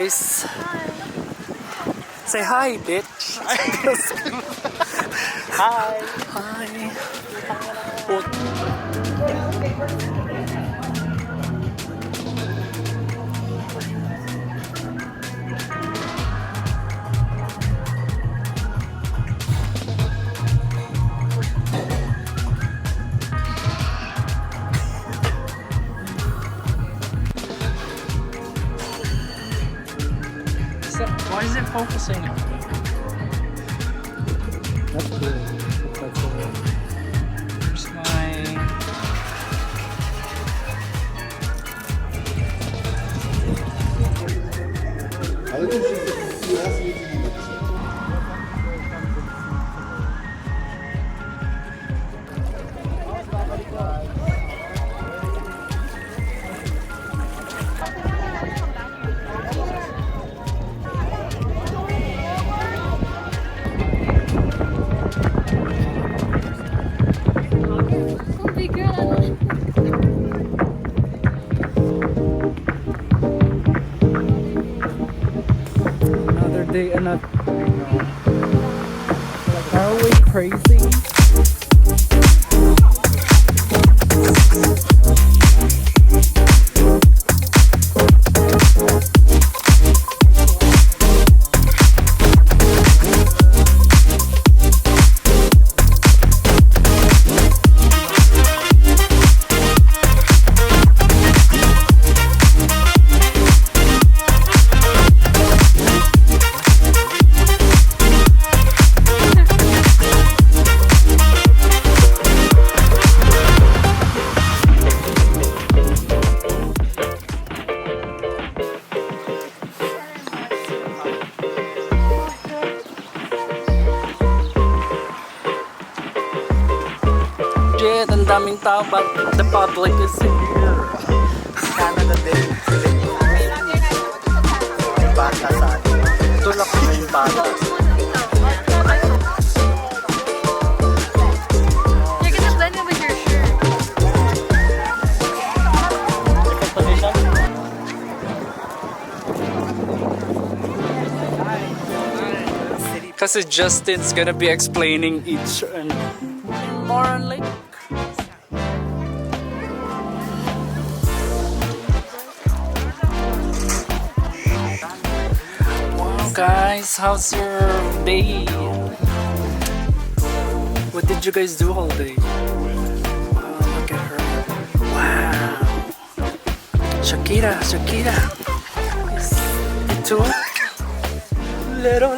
Guys, say hi, bitch. Hi! Hi. Why is it focusing? That's cool. That's cool. Here's my... Another day, another. Are we crazy? Shit, ang daming tao, but the public is here. Canada din. Yung bata sa atin. Tulak ko na yung bata. You're gonna blend it with your shirt. Kasi Justin's gonna be explaining each and more on like. Wow, guys, how's your day? What did you guys do all day? Wow, look at her. Wow. Shakira. Yes. Ito. Little.